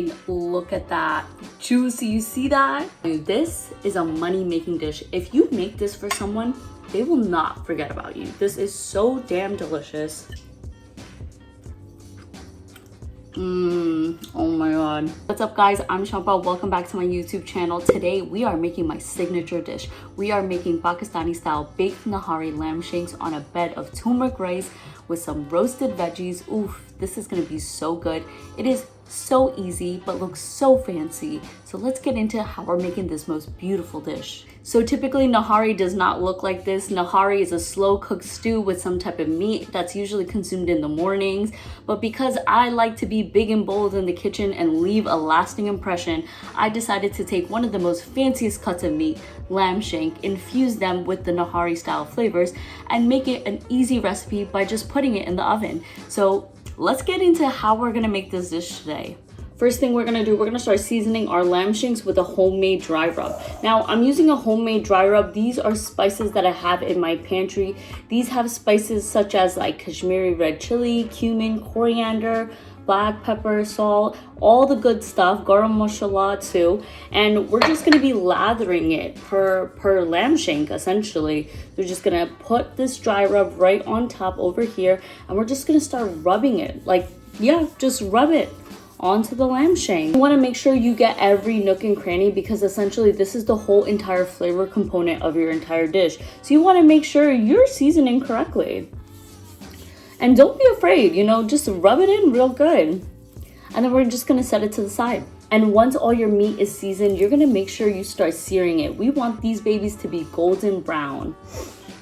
mean, look at that. Juicy, you see that? Dude, this is a money-making dish. If you make this for someone, they will not forget about you. This is so damn delicious. Oh my god. What's up guys, I'm Shank. Welcome back to my YouTube channel. Today we are making my signature dish. We are making Pakistani style baked Nihari lamb shanks on a bed of turmeric rice with some roasted veggies. Oof, this is gonna be so good. It is so easy but looks so fancy. So let's get into how we're making this most beautiful dish. So typically Nihari does not look like this. Nihari is a slow cooked stew with some type of meat that's usually consumed in the mornings. But because I like to be big and bold in the kitchen and leave a lasting impression, I decided to take one of the most fanciest cuts of meat, lamb shank, infuse them with the Nihari style flavors, and make it an easy recipe by just putting it in the oven. So let's get into how we're gonna make this dish today. First thing we're gonna do, we're gonna start seasoning our lamb shanks with a homemade dry rub. Now, I'm using a homemade dry rub. These are spices that I have in my pantry. These have spices such as like Kashmiri red chili, cumin, coriander, black pepper, salt, all the good stuff, garam masala too. And we're just gonna be lathering it per lamb shank, essentially. We're just gonna put this dry rub right on top over here, and we're just gonna start rubbing it. Like, yeah, just rub it onto the lamb shank. You want to make sure you get every nook and cranny because essentially this is the whole entire flavor component of your entire dish. So you want to make sure you're seasoning correctly. And don't be afraid, you know, just rub it in real good. And then we're just going to set it to the side. And once all your meat is seasoned, you're going to make sure you start searing it. We want these babies to be golden brown.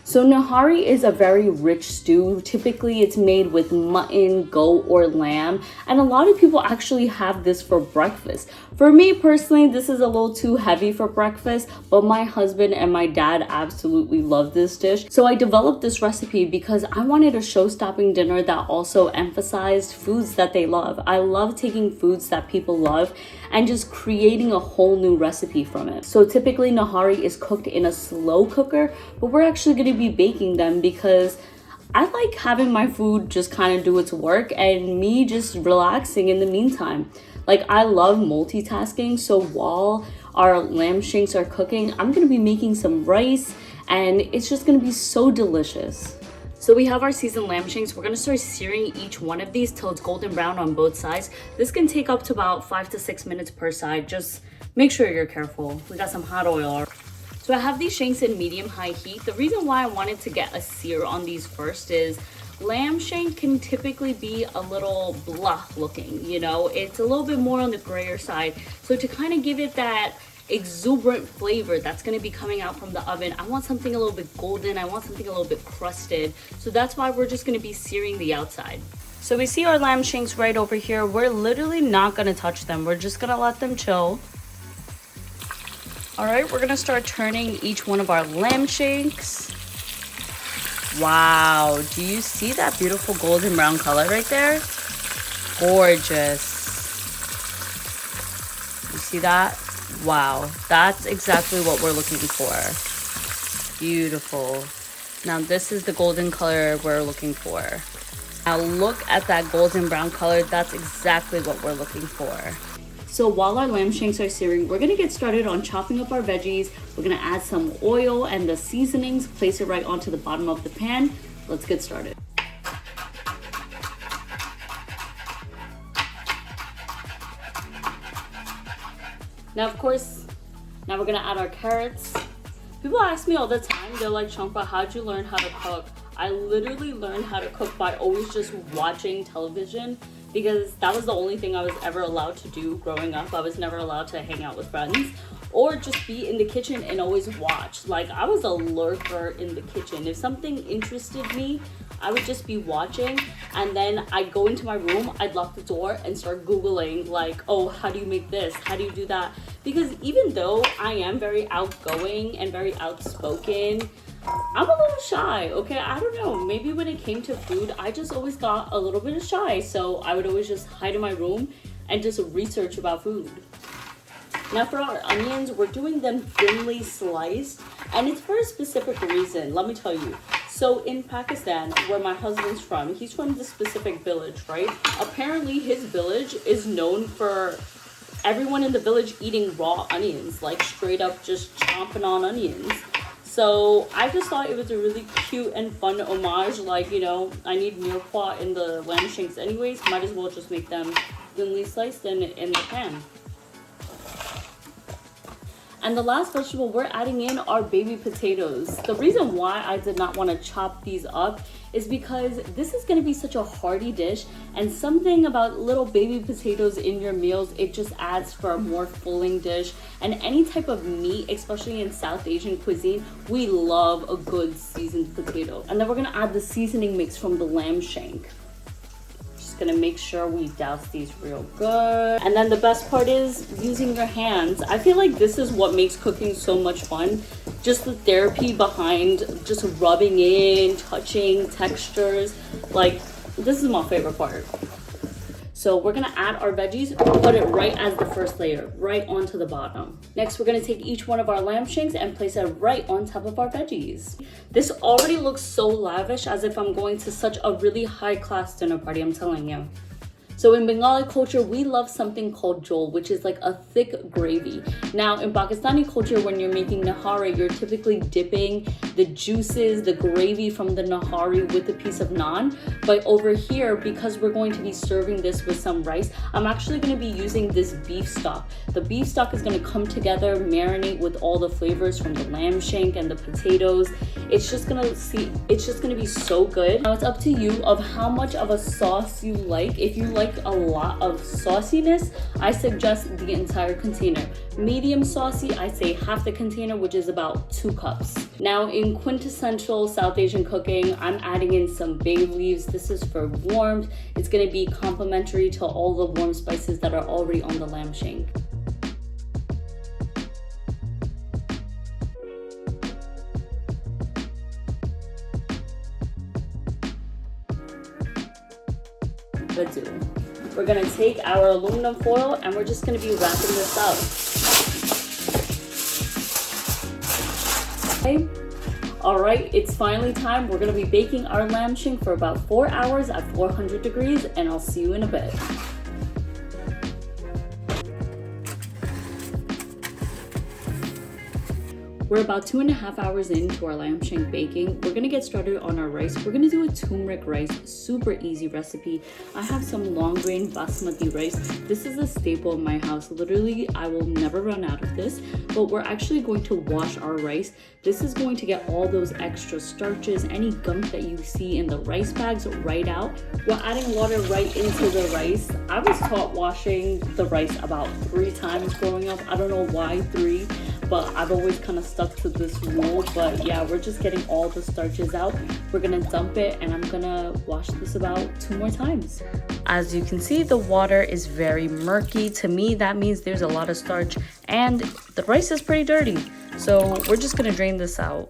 So Nihari is a very rich stew. Typically it's made with mutton, goat, or lamb. And a lot of people actually have this for breakfast. For me personally, this is a little too heavy for breakfast, but my husband and my dad absolutely love this dish. So I developed this recipe because I wanted a show-stopping dinner that also emphasized foods that they love. I love taking foods that people love and just creating a whole new recipe from it. So typically Nihari is cooked in a slow cooker, but we're actually gonna be baking them because I like having my food just kind of do its work and me just relaxing in the meantime. Like, I love multitasking, so while our lamb shanks are cooking, I'm gonna be making some rice and it's just gonna be so delicious. So we have our seasoned lamb shanks. We're gonna start searing each one of these till it's golden brown on both sides. This can take up to about 5 to 6 minutes per side. Just make sure you're careful. We got some hot oil. So I have these shanks in medium-high heat. The reason why I wanted to get a sear on these first is lamb shank can typically be a little blah looking, you know? It's a little bit more on the grayer side. So to kind of give it that exuberant flavor that's going to be coming out from the oven, I want something a little bit golden. I want something a little bit crusted. So that's why we're just going to be searing the outside. So we see our lamb shanks right over here. We're literally not going to touch them. We're just going to let them chill. All right, we're gonna start turning each one of our lamb shanks. Wow, do you see that beautiful golden brown color right there? Gorgeous. You see that? Wow, that's exactly what we're looking for. Beautiful. Now this is the golden color we're looking for. Now look at that golden brown color. That's exactly what we're looking for. So while our lamb shanks are searing, we're gonna get started on chopping up our veggies. We're gonna add some oil and the seasonings, place it right onto the bottom of the pan. Let's get started. Now, of course, now we're gonna add our carrots. People ask me all the time, they're like, Shankpa, how'd you learn how to cook? I literally learned how to cook by always just watching television, because that was the only thing I was ever allowed to do growing up. I was never allowed to hang out with friends or just be in the kitchen and always watch. Like, I was a lurker in the kitchen. If something interested me, I would just be watching, and then I'd go into my room, I'd lock the door and start Googling like, oh, how do you make this? How do you do that? Because even though I am very outgoing and very outspoken, I'm a little shy, okay? I don't know, maybe when it came to food, I just always got a little bit shy. So I would always just hide in my room and just research about food. Now for our onions, we're doing them thinly sliced, and it's for a specific reason. Let me tell you. So in Pakistan, where my husband's from, he's from this specific village, right? Apparently his village is known for everyone in the village eating raw onions, like straight up just chomping on onions. So I just thought it was a really cute and fun homage. Like, you know, I need mirepoix in the lamb shanks anyways. Might as well just make them thinly sliced in the pan. And the last vegetable we're adding in are baby potatoes. The reason why I did not want to chop these up is because this is going to be such a hearty dish, and something about little baby potatoes in your meals, it just adds for a more filling dish. And any type of meat, especially in South Asian cuisine, we love a good seasoned potato. And then we're going to add the seasoning mix from the lamb shank. Gonna make sure we douse these real good. And then the best part is using your hands. I feel like this is what makes cooking so much fun. Just the therapy behind just rubbing in, touching, textures. Like, this is my favorite part. So we're gonna add our veggies, put it right as the first layer, right onto the bottom. Next, we're gonna take each one of our lamb shanks and place it right on top of our veggies. This already looks so lavish, as if I'm going to such a really high-class dinner party, I'm telling you. So in Bengali culture, we love something called jol, which is like a thick gravy. Now in Pakistani culture, when you're making nihari, you're typically dipping the juices, the gravy from the nihari with a piece of naan. But over here, because we're going to be serving this with some rice, I'm actually going to be using this beef stock. The beef stock is going to come together, marinate with all the flavors from the lamb shank and the potatoes. It's just going to be so good. Now it's up to you of how much of a sauce you like. If you like a lot of sauciness, I suggest the entire container. Medium saucy, I say half the container, which is about 2 cups. Now in quintessential South Asian cooking, I'm adding in some bay leaves. This is for warmth. It's going to be complementary to all the warm spices that are already on the lamb shank. We're gonna take our aluminum foil and we're just gonna be wrapping this up. Okay. All right, it's finally time. We're gonna be baking our lamb shank for about 4 hours at 400 degrees, and I'll see you in a bit. We're about 2.5 hours into our lamb shank baking. We're gonna get started on our rice. We're gonna do a turmeric rice, super easy recipe. I have some long grain basmati rice. This is a staple in my house. Literally, I will never run out of this, but we're actually going to wash our rice. This is going to get all those extra starches, any gunk that you see in the rice bags right out. We're adding water right into the rice. I was taught washing the rice about 3 times growing up. I don't know why 3. But I've always kind of stuck to this rule. But yeah, we're just getting all the starches out. We're gonna dump it, and I'm gonna wash this about 2 more times. As you can see, the water is very murky. To me, that means there's a lot of starch, and the rice is pretty dirty. So we're just gonna drain this out.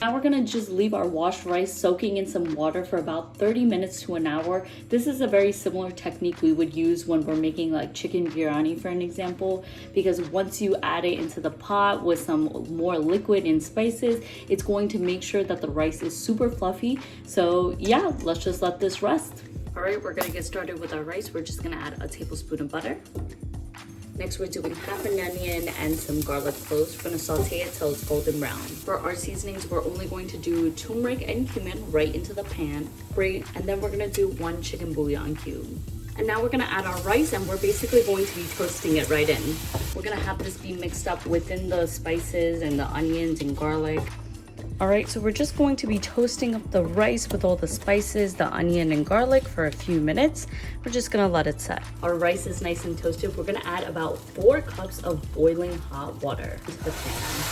Now we're gonna just leave our washed rice soaking in some water for about 30 minutes to an hour. This is a very similar technique we would use when we're making like chicken biryani, for an example, because once you add it into the pot with some more liquid and spices, it's going to make sure that the rice is super fluffy. So yeah, let's just let this rest. All right, we're gonna get started with our rice. We're just gonna add a tablespoon of butter. Next, we're doing half an onion and some garlic cloves. We're gonna saute it till it's golden brown. For our seasonings, we're only going to do turmeric and cumin right into the pan. Great, and then we're gonna do 1 chicken bouillon cube. And now we're gonna add our rice, and we're basically going to be toasting it right in. We're gonna have this be mixed up within the spices and the onions and garlic. All right, so we're just going to be toasting up the rice with all the spices, the onion and garlic for a few minutes. We're just gonna let it set. Our rice is nice and toasted. We're gonna add about 4 cups of boiling hot water into the pan.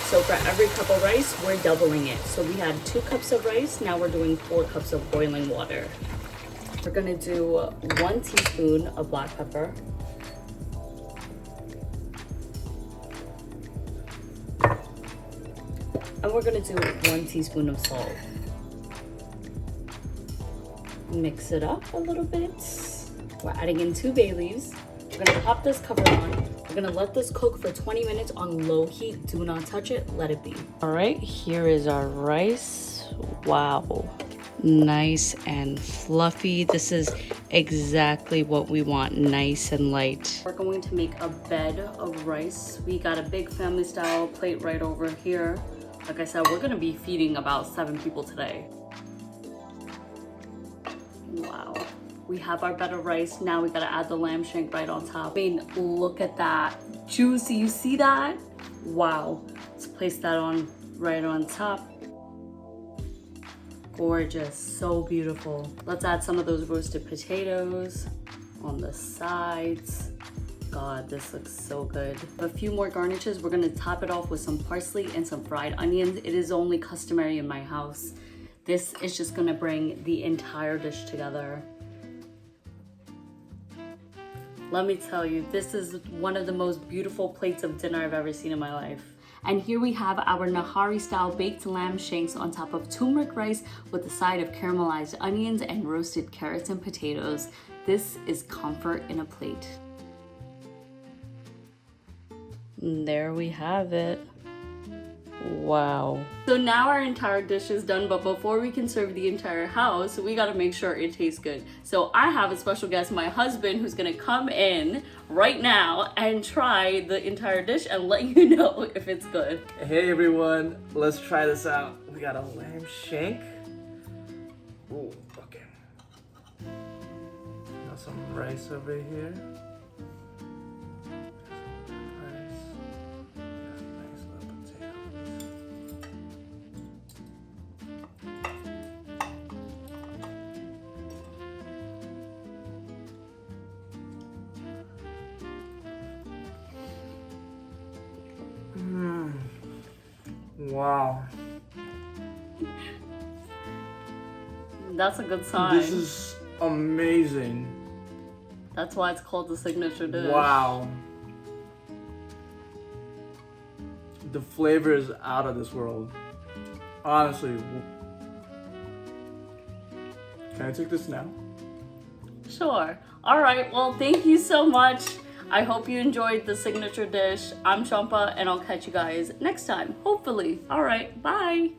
So for every cup of rice, we're doubling it. So we had 2 cups of rice, now we're doing 4 cups of boiling water. We're gonna do 1 teaspoon of black pepper. And we're gonna do 1 teaspoon of salt. Mix it up a little bit. We're adding in 2 bay leaves. We're gonna pop this cover on. We're gonna let this cook for 20 minutes on low heat. Do not touch it, let it be. All right, here is our rice. Wow, nice and fluffy. This is exactly what we want, nice and light. We're going to make a bed of rice. We got a big family style plate right over here. Like I said, we're gonna be feeding about 7 people today. Wow. We have our bed of rice. Now we gotta add the lamb shank right on top. I mean, look at that. Juicy, you see that? Wow. Let's place that on right on top. Gorgeous, so beautiful. Let's add some of those roasted potatoes on the sides. God, this looks so good. A few more garnishes. We're gonna top it off with some parsley and some fried onions. It is only customary in my house. This is just gonna bring the entire dish together. Let me tell you, this is one of the most beautiful plates of dinner I've ever seen in my life. And here we have our Nihari style baked lamb shanks on top of turmeric rice with a side of caramelized onions and roasted carrots and potatoes. This is comfort in a plate. And there we have it. Wow. So now our entire dish is done, but before we can serve the entire house, we gotta make sure it tastes good. So I have a special guest, my husband, who's gonna come in right now and try the entire dish and let you know if it's good. Hey everyone, let's try this out. We got a lamb shank. Ooh, okay. Got some rice over here. Wow. That's a good sign. This is amazing. That's why it's called the signature dish. Wow. The flavor is out of this world. Honestly. Can I take this now? Sure. All right. Well, thank you so much. I hope you enjoyed the signature dish. I'm Shampa, and I'll catch you guys next time, hopefully. All right. Bye.